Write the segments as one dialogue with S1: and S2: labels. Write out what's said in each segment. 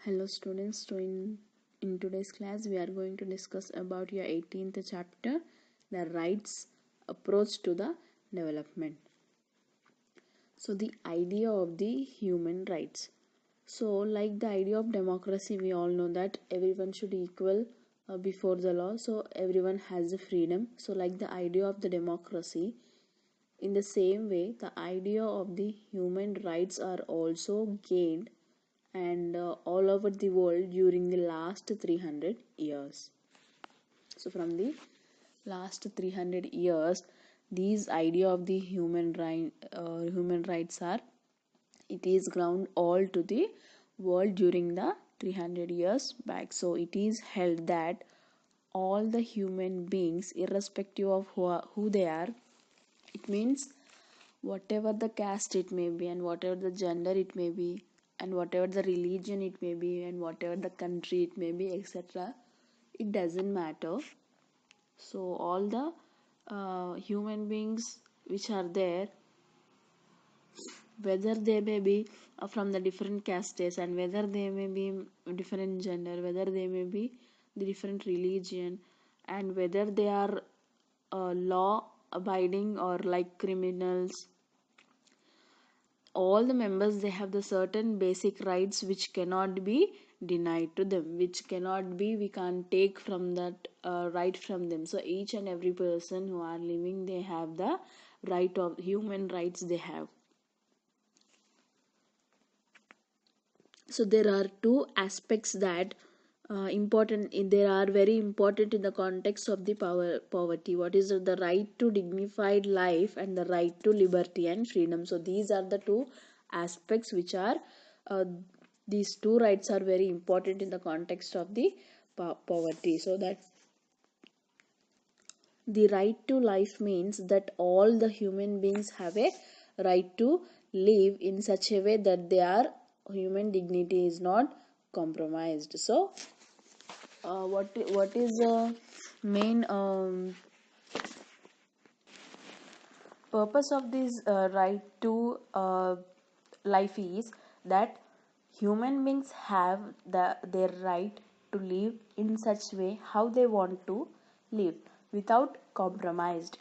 S1: Hello students, in today's class we are going to discuss about your 18th chapter, the rights approach to the development. So the idea of the human rights. So like the idea of democracy, we all know that everyone should equal before the law, so everyone has the freedom. So like the idea of the democracy, in the same way the idea of the human rights are also gained and all over the world during the last 300 years. So from the last 300 years, these idea of the human rights are, it is ground all to the world during the 300 years back. So it is held that all the human beings, irrespective of who they are, it means whatever the caste it may be, and whatever the gender it may be, and whatever the religion it may be, and whatever the country it may be, etc., it doesn't matter. So all the human beings which are there, whether they may be from the different castes, and whether they may be different gender, whether they may be the different religion, and whether they are law abiding or like criminals, all the members, they have the certain basic rights which cannot be denied to them, which cannot be, we can't take from that right from them. So each and every person who are living, they have the right of human rights they have. So there are two aspects that they are very important in the context of the poverty. What is the right to dignified life and the right to liberty and freedom? So these are the two aspects which are uh, these two rights are very important in the context of the poverty. So that the right to life means that all the human beings have a right to live in such a way that their human dignity is not compromised. So what is the main purpose of this right to life is that human beings have their right to live in such way how they want to live without compromised.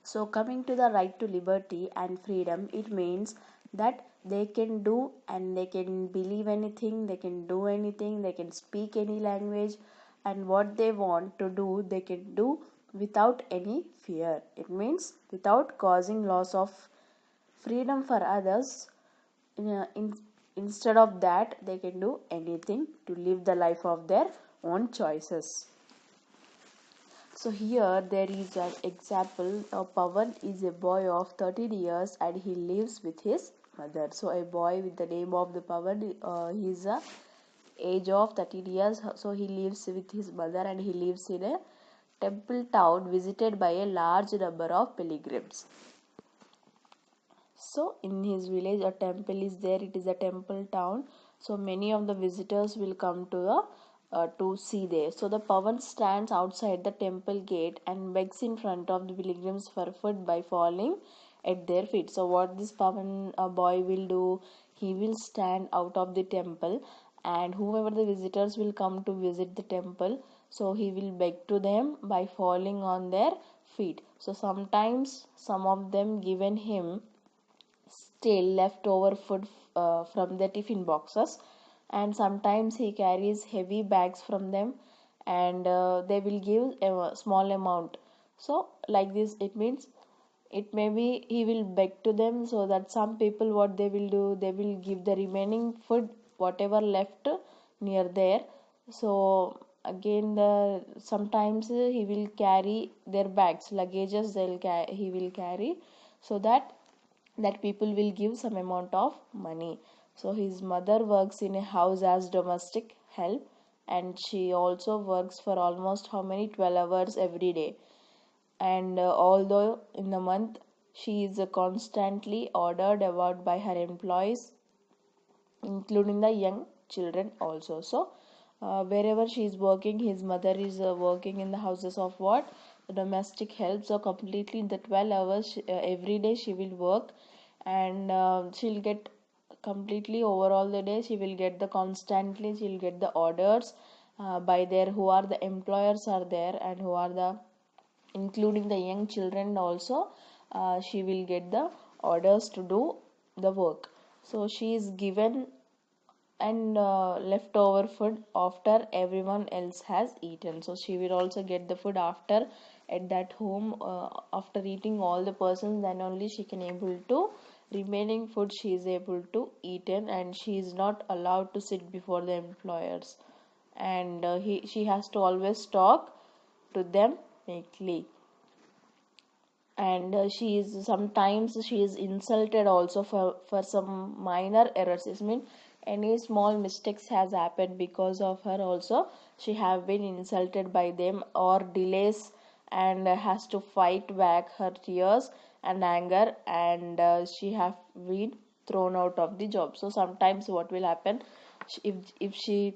S1: So coming to the right to liberty and freedom, it means that they can do and they can believe anything, they can do anything, they can speak any language, and what they want to do, they can do without any fear. It means without causing loss of freedom for others. Instead of that, they can do anything to live the life of their own choices. So here there is an example. Pawan is a boy of 13 years and he lives with his mother. So a boy with the name of the Pawan, he is a age of 13 years. So he lives with his mother and he lives in a temple town visited by a large number of pilgrims. So in his village a temple is there. It is a temple town. So many of the visitors will come to see there. So the Pavan stands outside the temple gate and begs in front of the pilgrims for food by falling at their feet. So what this Pavan boy will do, he will stand out of the temple, and whoever the visitors will come to visit the temple, so he will beg to them by falling on their feet. So sometimes some of them given him still leftover food from the tiffin boxes, and sometimes he carries heavy bags from them, and they will give a small amount. So like this, it means it may be he will beg to them, so that some people, what they will do, they will give the remaining food whatever left near there. So again, sometimes he will carry their bags, luggages, he will carry, so that people will give some amount of money. So his mother works in a house as domestic help, and she also works for almost how many 12 hours every day. And although in the month she is constantly ordered about by her employees, including the young children also. So wherever she is working, his mother is working in the houses of what, the domestic help. So completely in the 12 hours every day she will work, and she'll get completely overall the day. She will get the constantly, she'll get the orders by there who are the employers are there, and who are the, including the young children also. She will get the orders to do the work. So she is given and leftover food after everyone else has eaten. So she will also get the food after, at that home, after eating all the persons, then only she can able to, remaining food she is able to eat in, and she is not allowed to sit before the employers. And she has to always talk to them neatly. And she is, sometimes she is insulted also for some minor errors. It means any small mistakes has happened, because of her also she have been insulted by them, or delays, and has to fight back her tears and anger, and she have been thrown out of the job. So sometimes what will happen, if she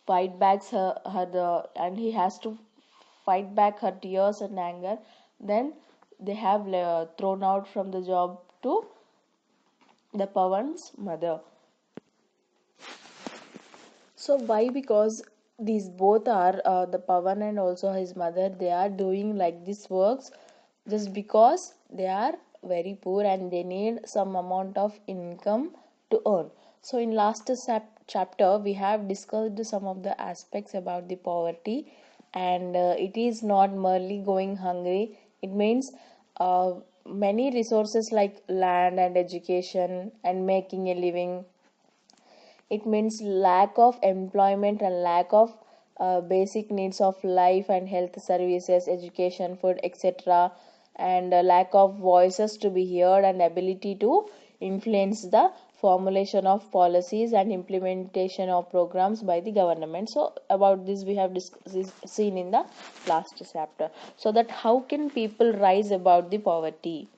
S1: fight backs her the, and he has to fight back her tears and anger, then they have thrown out from the job to the Pawan's mother. So why? Because these both are, the Pawan and also his mother, they are doing like this works just because they are very poor and they need some amount of income to earn. So in last chapter we have discussed some of the aspects about the poverty, and it is not merely going hungry. It means many resources like land and education and making a living. It means lack of employment and lack of basic needs of life and health services, education, food, etc., and lack of voices to be heard and ability to influence the formulation of policies and implementation of programs by the government. So about this we have seen in the last chapter. So that how can people rise about the poverty,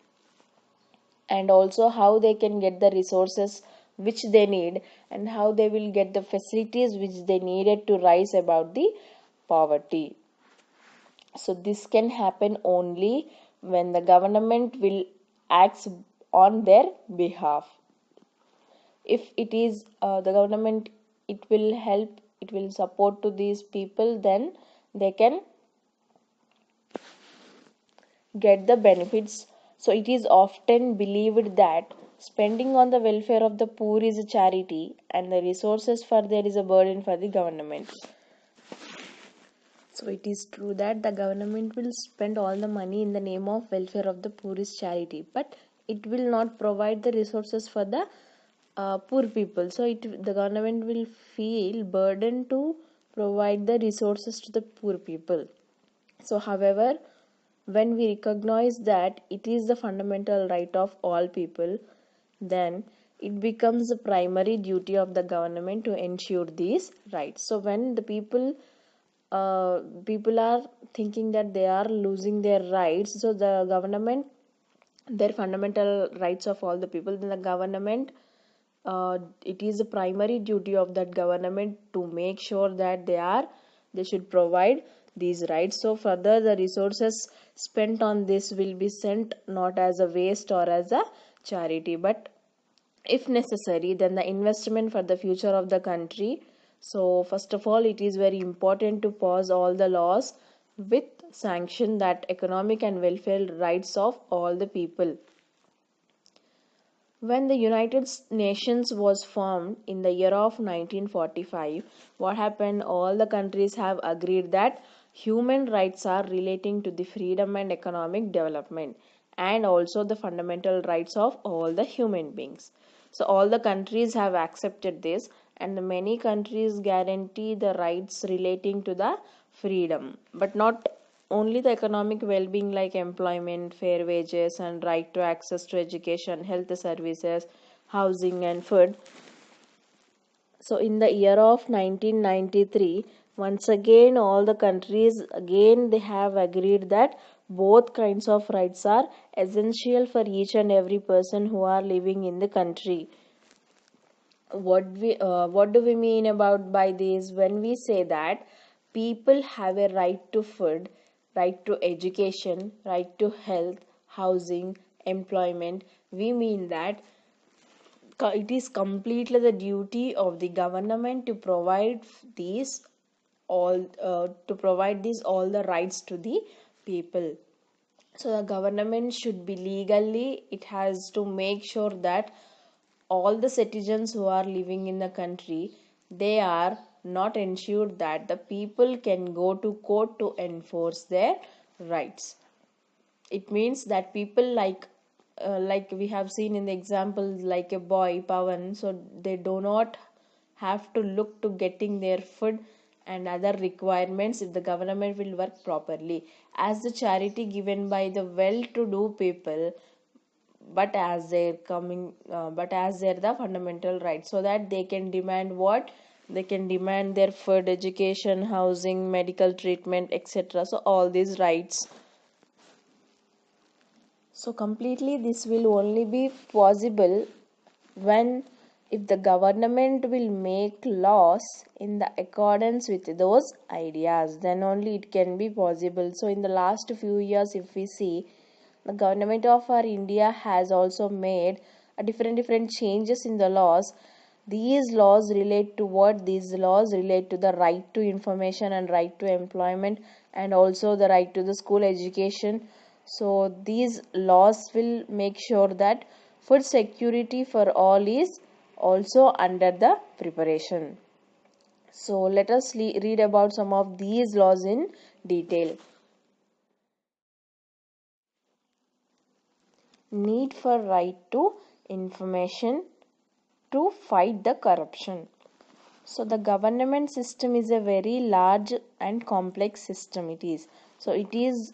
S1: and also how they can get the resources which they need, and how they will get the facilities which they needed to rise about the poverty. So this can happen only when the government will act on their behalf. If it is the government, it will help, it will support to these people, then they can get the benefits. So it is often believed that spending on the welfare of the poor is a charity, and the resources for there is a burden for the government. So it is true that the government will spend all the money in the name of welfare of the poor is charity, but it will not provide the resources for the poor people. So the government will feel burdened to provide the resources to the poor people. So however, when we recognize that it is the fundamental right of all people, then it becomes the primary duty of the government to ensure these rights. So when the people are thinking that they are losing their rights, so the government, their fundamental rights of all the people, then the government, it is the primary duty of that government to make sure that they should provide these rights. So further the resources spent on this will be sent not as a waste or as a charity, but if necessary, then the investment for the future of the country. So first of all, it is very important to pause all the laws with sanction that economic and welfare rights of all the people. When the United Nations was formed in the year of 1945, what happened? All the countries have agreed that human rights are relating to the freedom and economic development, and also the fundamental rights of all the human beings. So all the countries have accepted this, and many countries guarantee the rights relating to the freedom, but not only the economic well-being like employment, fair wages, and right to access to education, health services, housing, and food. So in the year of 1993, once again all the countries again they have agreed that both kinds of rights are essential for each and every person who are living in the country. What do we mean about by this? When we say that people have a right to food, right to education, right to health, housing, employment, we mean that it is completely the duty of the government to provide these all the rights to the people. So the government should be legally, it has to make sure that all the citizens who are living in the country, they are not ensured that the people can go to court to enforce their rights. It means that people like we have seen in the example, like a boy Pavan, so they do not have to look to getting their food and other requirements if the government will work properly as the charity given by the well to do people, but as they're the fundamental right, so that they can demand what they can demand their food, education, housing, medical treatment, etc. So all these rights. So completely this will only be possible when, if the government will make laws in the accordance with those ideas, then only it can be possible. So in the last few years, if we see, the government of our India has also made a different changes in the laws. These laws relate to what? These laws relate to the right to information and right to employment, and also the right to the school education. So these laws will make sure that food security for all is also under the preparation. So let us read about some of these laws in detail. Need for right to information to fight the corruption. So the government system is a very large and complex system. It is. So it is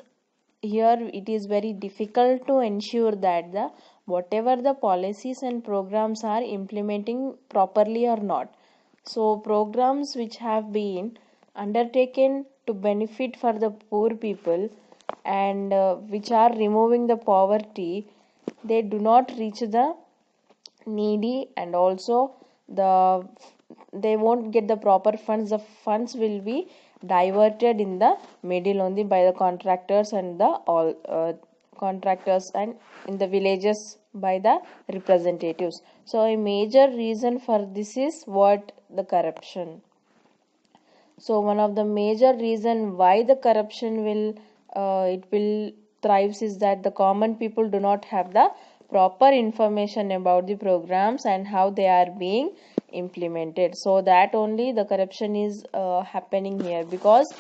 S1: very difficult to ensure that the whatever the policies and programs are implementing properly or not. So programs which have been undertaken to benefit for the poor people and which are removing the poverty, they do not reach the needy, and also the they won't get the proper funds. The funds will be diverted in the middle only by the contractors and the all contractors, and in the villages by the representatives. So a major reason for this is what? The corruption. So one of the major reason why the corruption will it will thrives is that the common people do not have the proper information about the programs and how they are being implemented. So that only the corruption is happening here, because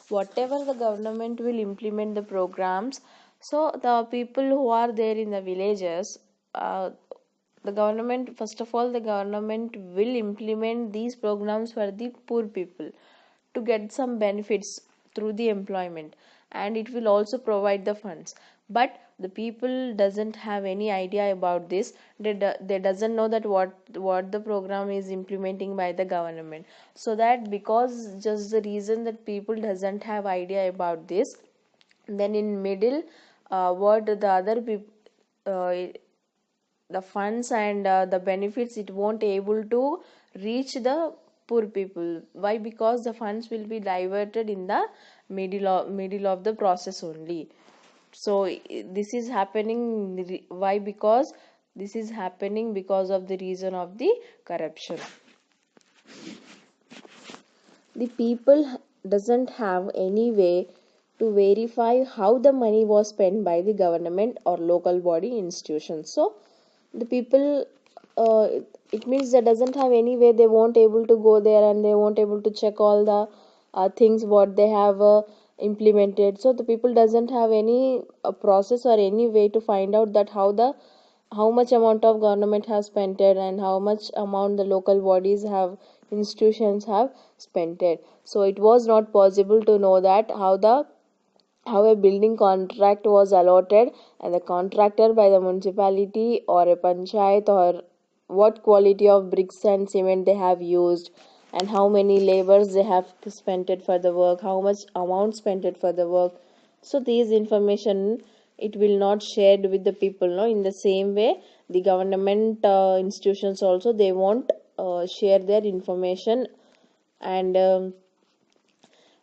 S1: whatever the government will implement the programs, so the people who are there in the villages, the government, first of all, the government will implement these programs for the poor people to get some benefits through the employment, and it will also provide the funds. But the people doesn't have any idea about this. They doesn't know that what the program is implementing by the government. So that, because just the reason that people doesn't have idea about this, then in middle, what the other people, the funds and the benefits, it won't able to reach the poor people. Why? Because the funds will be diverted in the middle of the process only. So this is happening. Why? Because this is happening because of the reason of the corruption. The people doesn't have any way to verify how the money was spent by the government or local body institutions. So the people, it means that doesn't have any way, they won't able to go there and they won't able to check all the things what they have implemented. So the people doesn't have any process or any way to find out that how much amount of government has spent it and how much amount the local bodies have, institutions have spent it. So it was not possible to know that how a building contract was allotted, and the contractor by the municipality or a panchayat, or what quality of bricks and cement they have used, and how many labors they have spent it for the work, how much amount spent it for the work. So these information, it will not shared with the people. No, in the same way, the government institutions also, they won't share their information. And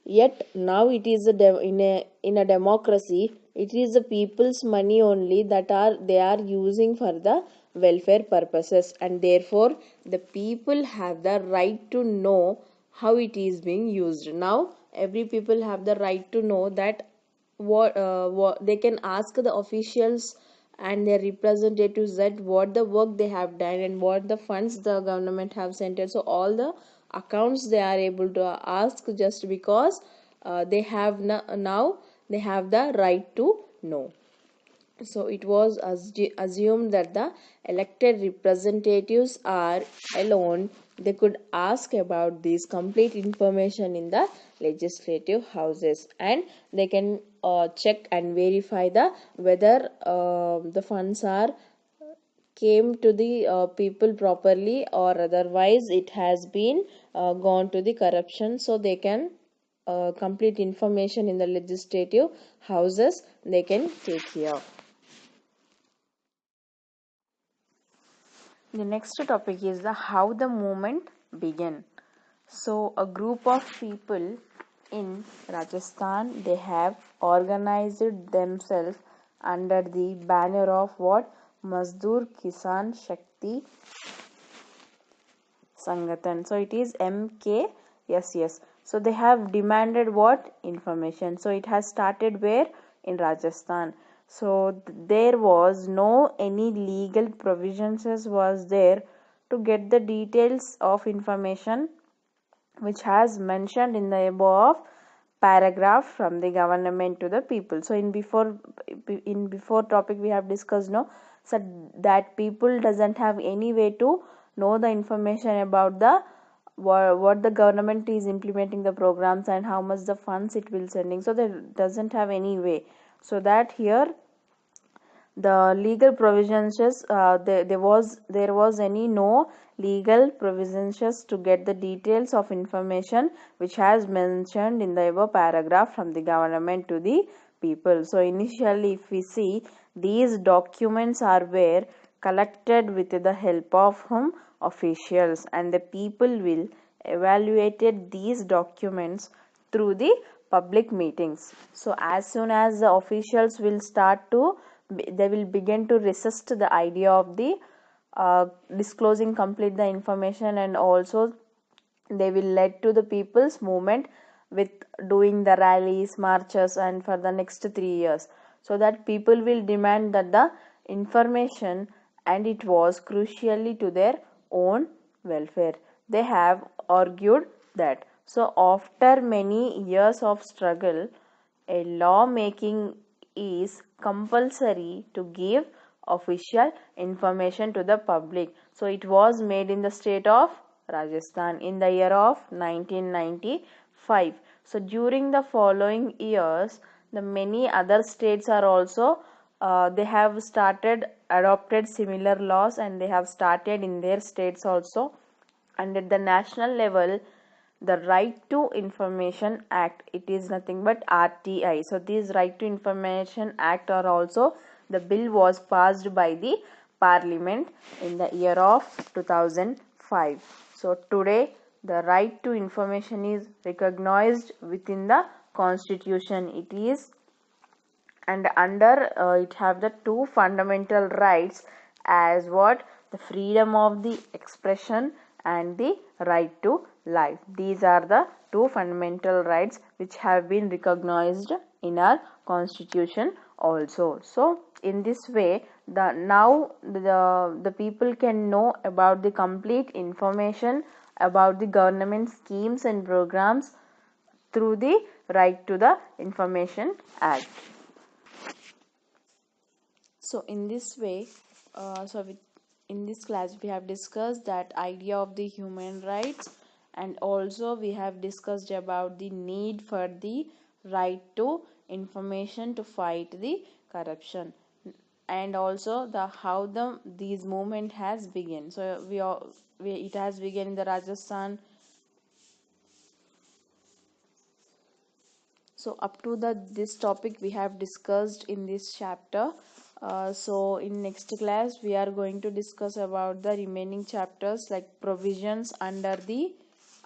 S1: yet now it is in a democracy, it is the people's money only that are they are using for the welfare purposes, and therefore the people have the right to know how it is being used. Now every people have the right to know that what they can ask the officials and their representatives that what the work they have done and what the funds the government have sent it. So all the accounts they are able to ask, just because they have now they have the right to know. So it was assumed that the elected representatives are alone, they could ask about this complete information in the legislative houses, and they can check and verify the whether the funds are came to the people properly, or otherwise it has been gone to the corruption. So they can complete information in the legislative houses they can take care. The next topic is the how the movement began. So a group of people in Rajasthan, they have organized themselves under the banner of what? Mazdoor Kisan Shakti Sangathan. So it is MKSS. So they have demanded what? Information. So it has started where? In Rajasthan. So there was no any legal provisions was there to get the details of information which has mentioned in the above paragraph from the government to the people. So in before topic we have discussed, no, so that people doesn't have any way to know the information about the what the government is implementing the programs and how much the funds it will sending. So they doesn't have any way. So that here the legal provisions, there was any no legal provisions to get the details of information which has mentioned in the above paragraph from the government to the people. So initially if we see, these documents are were collected with the help of whom? Officials, and the people will evaluated these documents through the public meetings. So as soon as the officials will start to, they will begin to resist the idea of the disclosing complete the information, and also they will lead to the people's movement with doing the rallies, marches, and for the next 3 years, so that people will demand that the information, and it was crucially to their own welfare. They have argued that. So after many years of struggle, a law making is compulsory to give official information to the public. So it was made in the state of Rajasthan in the year of 1995. So during the following years, the many other states are also they have started adopted similar laws, and they have started in their states also. And at the national level, the Right to Information Act, it is nothing but RTI. So this Right to Information Act, or also the bill was passed by the parliament in the year of 2005. So today the right to information is recognized within the constitution. It is, and under it have the two fundamental rights, as what? The freedom of the expression and the right to life. These are the two fundamental rights which have been recognized in our constitution also. So in this way, the people can know about the complete information about the government schemes and programs through the Right to the Information Act. So in this way, in this class we have discussed that idea of the human rights, and also we have discussed about the need for the right to information to fight the corruption, and also the how the these movement has begun. So it has begun in the Rajasthan. So up to the this topic we have discussed in this chapter. So in next class we are going to discuss about the remaining chapters, like provisions under the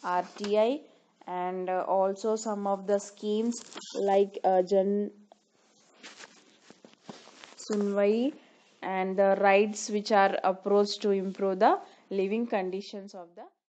S1: RTI, and also some of the schemes like Jan Sunwai and the rights which are approached to improve the living conditions of the